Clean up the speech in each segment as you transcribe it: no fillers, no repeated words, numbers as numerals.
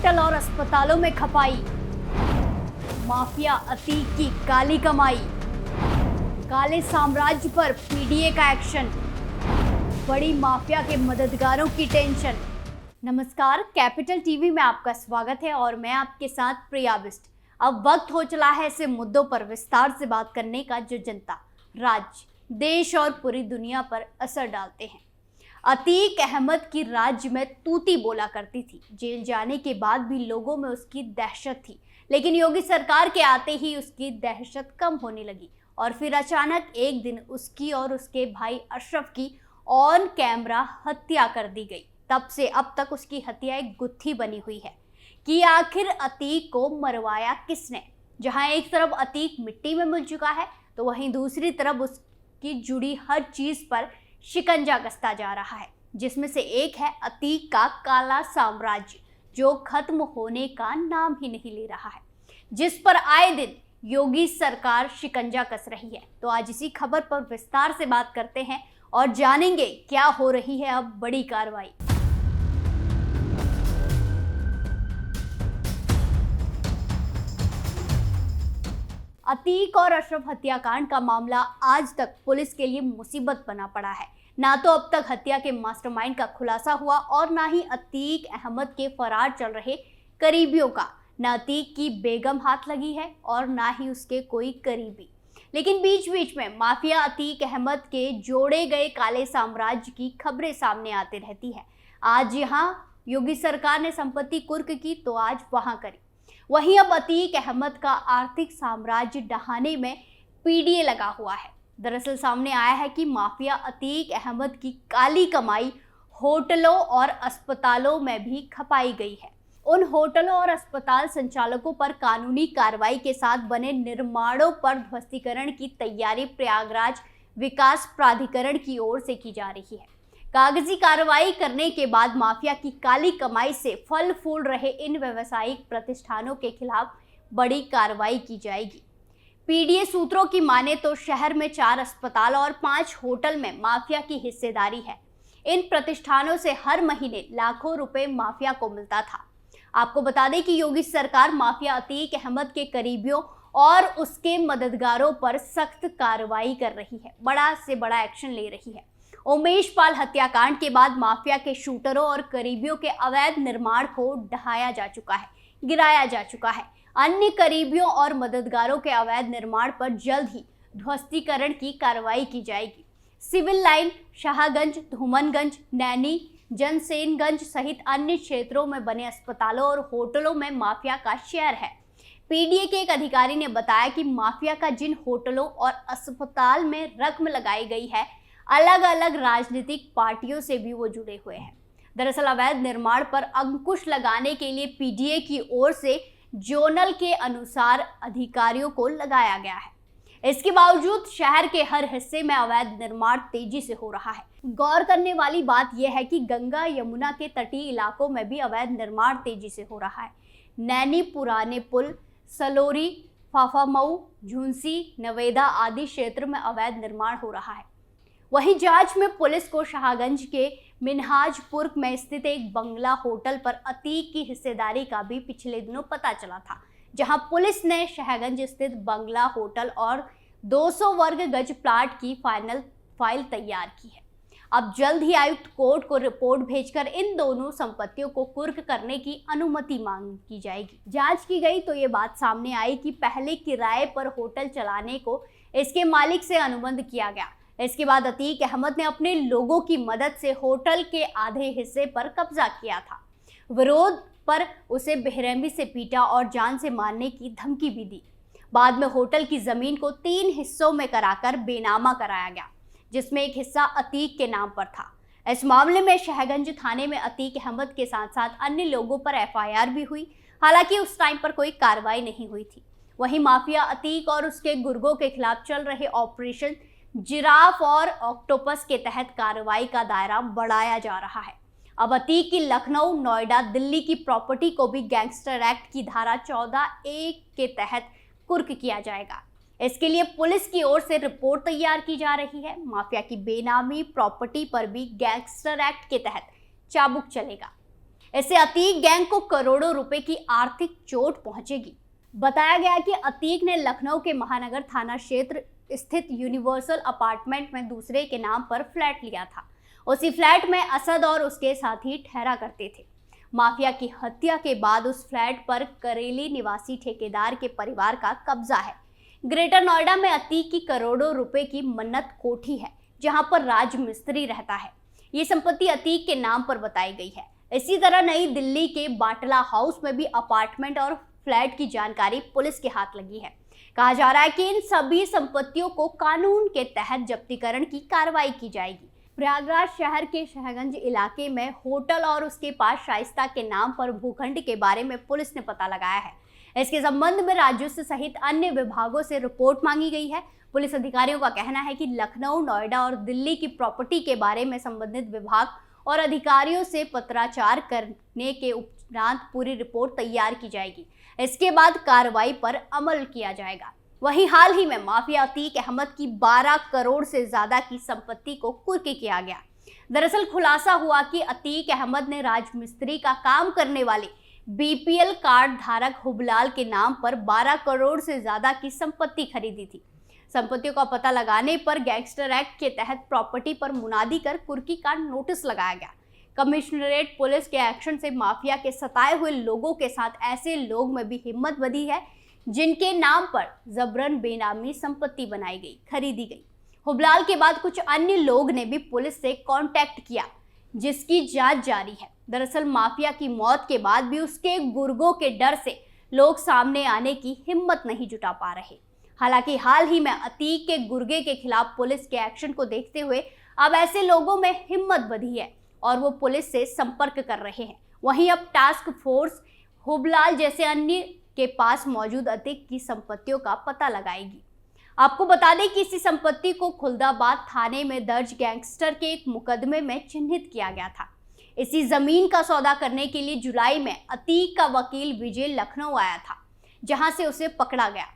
Hotel और अस्पतालों में खपाई, माफिया अतीक की काली कमाई, काले साम्राज्य पर पीडीए का एक्शन, बड़ी माफिया के मददगारों की टेंशन। नमस्कार, कैपिटल टीवी में आपका स्वागत है और मैं आपके साथ प्रिया बिस्ट। अब वक्त हो चला है ऐसे मुद्दों पर विस्तार से बात करने का जो जनता, राज्य, देश और पूरी दुनिया पर असर डालते हैं। अतीक अहमद की राज्य में तूती बोला करती थी। जेल जाने के बाद भी लोगों में उसकी दहशत थी, लेकिन योगी सरकार के आते ही उसकी दहशत कम होने लगी और फिर अचानक एक दिन उसकी और उसके भाई अशरफ की ऑन कैमरा हत्या कर दी गई। तब से अब तक उसकी हत्या एक गुत्थी बनी हुई है कि आखिर अतीक को मरवाया किसने। जहां एक तरफ अतीक मिट्टी में मिल चुका है तो वहीं दूसरी तरफ उसकी जुड़ी हर चीज पर शिकंजा कसता जा रहा है, जिसमें से एक है अतीक का काला साम्राज्य, जो खत्म होने का नाम ही नहीं ले रहा है, जिस पर आए दिन योगी सरकार शिकंजा कस रही है। तो आज इसी खबर पर विस्तार से बात करते हैं और जानेंगे क्या हो रही है अब बड़ी कार्रवाई। अतीक और अशरफ हत्याकांड का मामला आज तक पुलिस के लिए मुसीबत बना पड़ा है। ना तो अब तक हत्या के मास्टरमाइंड का खुलासा हुआ और ना ही अतीक अहमद के फरार चल रहे करीबियों का। ना अतीक की बेगम हाथ लगी है और ना ही उसके कोई करीबी। लेकिन बीच बीच में माफिया अतीक अहमद के जोड़े गए काले साम्राज्य की खबरें सामने आती रहती है। आज यहाँ योगी सरकार ने संपत्ति कुर्क की तो आज वहां करी। वहीं अब अतीक अहमद का आर्थिक साम्राज्य ढहाने में पीडीए लगा हुआ है। दरअसल सामने आया है कि माफिया अतीक अहमद की काली कमाई होटलों और अस्पतालों में भी खपाई गई है। उन होटलों और अस्पताल संचालकों पर कानूनी कार्रवाई के साथ बने निर्माणों पर ध्वस्तीकरण की तैयारी प्रयागराज विकास प्राधिकरण की ओर से की जा रही है। कागजी कार्रवाई करने के बाद माफिया की काली कमाई से फल फूल रहे इन व्यावसायिक प्रतिष्ठानों के खिलाफ बड़ी कार्रवाई की जाएगी। पीडीए सूत्रों की माने तो शहर में 4 अस्पताल और 5 होटल में माफिया की हिस्सेदारी है। इन प्रतिष्ठानों से हर महीने लाखों रुपए माफिया को मिलता था। आपको बता दें कि योगी सरकार माफिया अतीक अहमद के करीबियों और उसके मददगारों पर सख्त कार्रवाई कर रही है, बड़ा से बड़ा एक्शन ले रही है। उमेश पाल हत्याकांड के बाद माफिया के शूटरों और करीबियों के अवैध निर्माण को ढहाया जा चुका है, गिराया जा चुका है। अन्य करीबियों और मददगारों के अवैध निर्माण पर जल्द ही ध्वस्तीकरण की कार्रवाई की जाएगी। सिविल लाइन, शाहगंज, धूमनगंज, नैनी, जनसेनगंज सहित अन्य क्षेत्रों में बने अस्पतालों और होटलों में माफिया का शेयर है। पीडीए के एक अधिकारी ने बताया कि माफिया का जिन होटलों और अस्पताल में रकम लगाई गई है, अलग अलग राजनीतिक पार्टियों से भी वो जुड़े हुए हैं। दरअसल अवैध निर्माण पर अंकुश लगाने के लिए पीडीए की ओर से जोनल के अनुसार अधिकारियों को लगाया गया है। इसके बावजूद शहर के हर हिस्से में अवैध निर्माण तेजी से हो रहा है। गौर करने वाली बात यह है कि गंगा यमुना के तटीय इलाकों में भी अवैध निर्माण तेजी से हो रहा है। नैनी, पुराने पुल, सलोरी, फाफामऊ, झुंसी, नवेदा आदि क्षेत्र में अवैध निर्माण हो रहा है। वहीं जांच में पुलिस को शाहगंज के मिनहाजपुर में स्थित एक बंगला होटल पर अतीक की हिस्सेदारी का भी पिछले दिनों पता चला था, जहां पुलिस ने शाहगंज स्थित बंगला होटल और 200 वर्ग गज प्लाट की फाइल तैयार की है। अब जल्द ही आयुक्त कोर्ट को रिपोर्ट भेजकर इन दोनों संपत्तियों को कुर्क करने की अनुमति मांग की जाएगी। जांच की गई तो ये बात सामने आई कि पहले किराए पर होटल चलाने को इसके मालिक से अनुबंध किया गया। इसके बाद अतीक अहमद ने अपने लोगों की मदद से होटल के आधे हिस्से पर कब्जा किया था। विरोध पर उसे बेरहमी से पीटा और जान से मारने की धमकी भी दी। बाद में होटल की जमीन को 3 हिस्सों में कराकर बेनामा कराया गया, जिसमें एक हिस्सा अतीक के नाम पर था। इस मामले में शाहगंज थाने में अतीक अहमद के साथ साथ अन्य लोगों पर एफआईआर भी हुई। हालांकि उस टाइम पर कोई कार्रवाई नहीं हुई थी। वहीं माफिया अतीक और उसके गुर्गों के खिलाफ चल रहे ऑपरेशन जिराफ और ऑक्टोपस के तहत कार्रवाई का दायरा बढ़ाया जा रहा है। अब अतीक की लखनऊ, नोएडा, दिल्ली की प्रॉपर्टी को भी गैंगस्टर एक्ट की धारा 14(a) के तहत कुर्क किया जाएगा। इसके लिए पुलिस की ओर से रिपोर्ट तैयार की जा रही है। माफिया की बेनामी प्रॉपर्टी पर भी गैंगस्टर एक्ट के तहत चाबुक चलेगा। इससे अतीक गैंग को करोड़ों रुपए की आर्थिक चोट पहुंचेगी। बताया गया कि अतीक ने लखनऊ के महानगर थाना क्षेत्र स्थित यूनिवर्सल अपार्टमेंट में दूसरे के नाम पर फ्लैट लिया था। उसी फ्लैट में असद और उसके साथी ठहरा करते थे। माफिया की हत्या के बाद उस फ्लैट पर करेली निवासी ठेकेदार के परिवार का कब्जा है। ग्रेटर नोएडा में अतीक की करोड़ों रुपए की मन्नत कोठी है, जहां पर राज मिस्त्री रहता है। ये संपत्ति अतीक के नाम पर बताई गई है। इसी तरह नई दिल्ली के बाटला हाउस में भी अपार्टमेंट और फ्लैट की जानकारी पुलिस के हाथ लगी है। कहा जा रहा है कि इन सभी संपत्तियों को कानून के तहत जब्तीकरण की कार्रवाई की जाएगी। प्रयागराज शहर के शहगंज इलाके में होटल और उसके पास शाइस्ता के नाम पर भूखंड के बारे में पुलिस ने पता लगाया है। इसके संबंध में राजस्व सहित अन्य विभागों से रिपोर्ट मांगी गई है। पुलिस अधिकारियों का कहना है कि लखनऊ, नोएडा और दिल्ली की प्रॉपर्टी के बारे में संबंधित विभाग और अधिकारियों से पत्राचार करने के उपरांत पूरी रिपोर्ट तैयार की जाएगी। इसके बाद कार्रवाई पर अमल किया जाएगा। वहीं हाल ही में माफिया अतीक अहमद की 12 करोड़ से ज्यादा की संपत्ति को कुर्की किया गया। दरअसल खुलासा हुआ कि अतीक अहमद ने राजमिस्त्री का काम करने वाले बीपीएल कार्ड धारक हुबलाल के नाम पर 12 करोड़ से ज्यादा की संपत्ति खरीदी थी। संपत्तियों का पता लगाने पर गैंगस्टर एक्ट के तहत प्रॉपर्टी पर मुनादी कर कुर्की का नोटिस लगाया गया। कमिश्नरेट पुलिस के एक्शन से माफिया के सताए हुए लोगों के साथ ऐसे लोग में भी हिम्मत बढ़ी है जिनके नाम पर जबरन बेनामी संपत्ति बनाई गई, खरीदी गई। हुबलाल के बाद कुछ अन्य लोग ने भी पुलिस से कांटेक्ट किया, जिसकी जांच जारी है। दरअसल माफिया की मौत के बाद भी उसके गुर्गों के डर से लोग सामने आने की हिम्मत नहीं जुटा पा रहे। हालांकि हाल ही में अतीक के गुर्गे के खिलाफ पुलिस के एक्शन को देखते हुए अब ऐसे लोगों में हिम्मत बढ़ी है और वो पुलिस से संपर्क कर रहे हैं। वहीं अब टास्क फोर्स हुबलाल जैसे अन्य के पास मौजूद अतीक की संपत्तियों का पता लगाएगी। आपको बता दें कि इसी संपत्ति को खुलदाबाद थाने में दर्ज गैंगस्टर के एक मुकदमे में चिन्हित किया गया था। इसी जमीन का सौदा करने के लिए जुलाई में अतीक का वकील विजय लखनऊ आया था, जहां से उसे पकड़ा गया।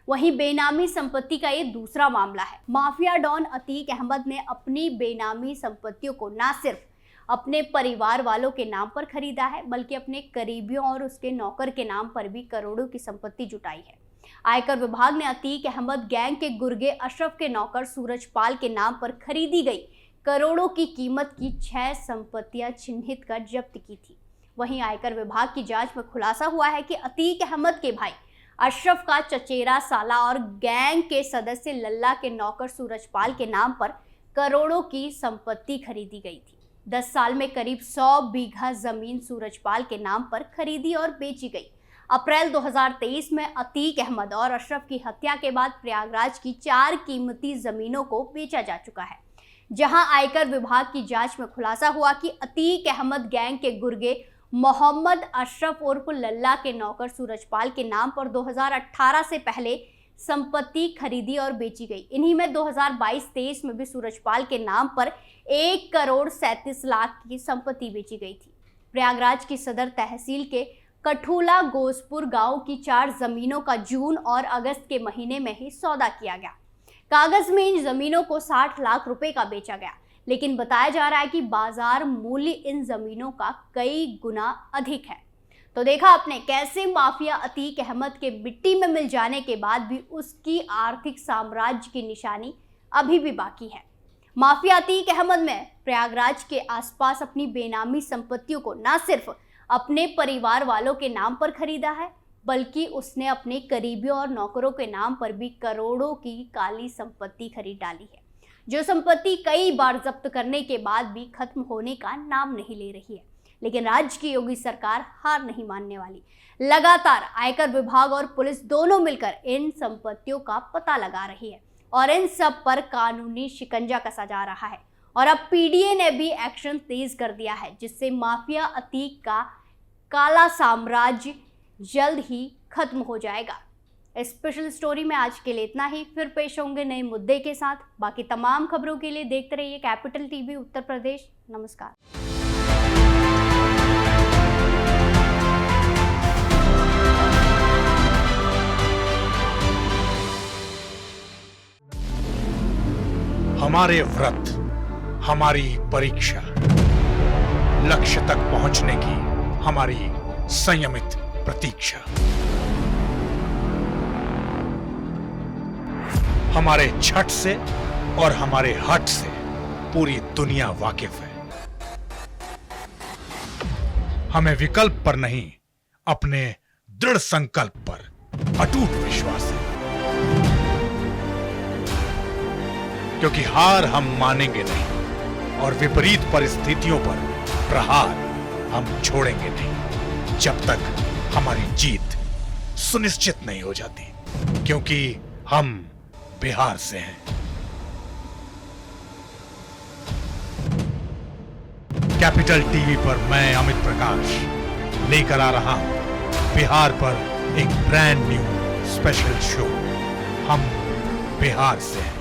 वहीं बेनामी संपत्ति का ये दूसरा मामला है। माफिया डॉन अतीक अहमद ने अपनी बेनामी संपत्तियों को न सिर्फ अपने परिवार वालों के नाम पर खरीदा है, बल्कि अपने करीबियों और उसके नौकर के नाम पर भी करोड़ों की संपत्ति जुटाई है। आयकर विभाग ने अतीक अहमद गैंग के गुर्गे अशरफ के नौकर सूरजपाल के नाम पर खरीदी गई करोड़ों की कीमत की 6 संपत्तियां चिन्हित कर जब्त की थी। वहीं आयकर विभाग की जांच में खुलासा हुआ है कि अतीक अहमद के भाई अशरफ का चचेरा साला और गैंग के सदस्य लल्ला के नौकर सूरजपाल के नाम पर करोड़ों की संपत्ति खरीदी गई थी। 10 साल में करीब 100 बीघा जमीन सूरजपाल के नाम पर खरीदी और बेची गई। अप्रैल 2023 में अतीक अहमद और अशरफ की हत्या के बाद प्रयागराज की 4 कीमती जमीनों को बेचा जा चुका है, जहां आयकर विभाग की जांच में खुलासा हुआ कि अतीक अहमद गैंग के गुर्गे मोहम्मद अशरफ उर्फ लल्ला के नौकर सूरजपाल के नाम पर 2018 से पहले संपत्ति खरीदी और बेची गई। इन्हीं में 2022-23 में भी सूरजपाल के नाम पर 1 करोड़ 37 लाख की संपत्ति बेची गई थी। प्रयागराज की सदर तहसील के कठूला गोसपुर गांव की 4 जमीनों का जून और अगस्त के महीने में ही सौदा किया गया। कागज में इन जमीनों को 60 लाख रुपए का बेचा गया, लेकिन बताया जा रहा है कि बाजार मूल्य इन जमीनों का कई गुना अधिक है। तो देखा आपने कैसे माफिया अतीक अहमद के मिट्टी में मिल जाने के बाद भी उसकी आर्थिक साम्राज्य की निशानी अभी भी बाकी है। माफिया अतीक अहमद ने प्रयागराज के आसपास अपनी बेनामी संपत्तियों को न सिर्फ अपने परिवार वालों के नाम पर खरीदा है, बल्कि उसने अपने करीबियों और नौकरों के नाम पर भी करोड़ों की काली संपत्ति खरीद डाली है, जो संपत्ति कई बार जब्त करने के बाद भी खत्म होने का नाम नहीं ले रही है। लेकिन राज्य की योगी सरकार हार नहीं मानने वाली। लगातार आयकर विभाग और पुलिस दोनों मिलकर इन संपत्तियों का पता लगा रही है और इन सब पर कानूनी शिकंजा कसा जा रहा है। और अब पीडीए ने भी एक्शन तेज कर दिया है, जिससे माफिया अतीक का काला साम्राज्य जल्द ही खत्म हो जाएगा। स्पेशल स्टोरी में आज के लिए इतना ही। फिर पेश होंगे नए मुद्दे के साथ। बाकी तमाम खबरों के लिए देखते रहिए कैपिटल टीवी उत्तर प्रदेश। नमस्कार। हमारे व्रत, हमारी परीक्षा, लक्ष्य तक पहुंचने की हमारी संयमित प्रतीक्षा। हमारे छठ से और हमारे हट से पूरी दुनिया वाकिफ है। हमें विकल्प पर नहीं, अपने दृढ़ संकल्प पर अटूट विश्वास है, क्योंकि हार हम मानेंगे नहीं और विपरीत परिस्थितियों पर प्रहार हम छोड़ेंगे नहीं जब तक हमारी जीत सुनिश्चित नहीं हो जाती, क्योंकि हम बिहार से हैं। कैपिटल टीवी पर मैं अमित प्रकाश लेकर आ रहा हूं बिहार पर एक ब्रांड न्यू स्पेशल शो, हम बिहार से हैं।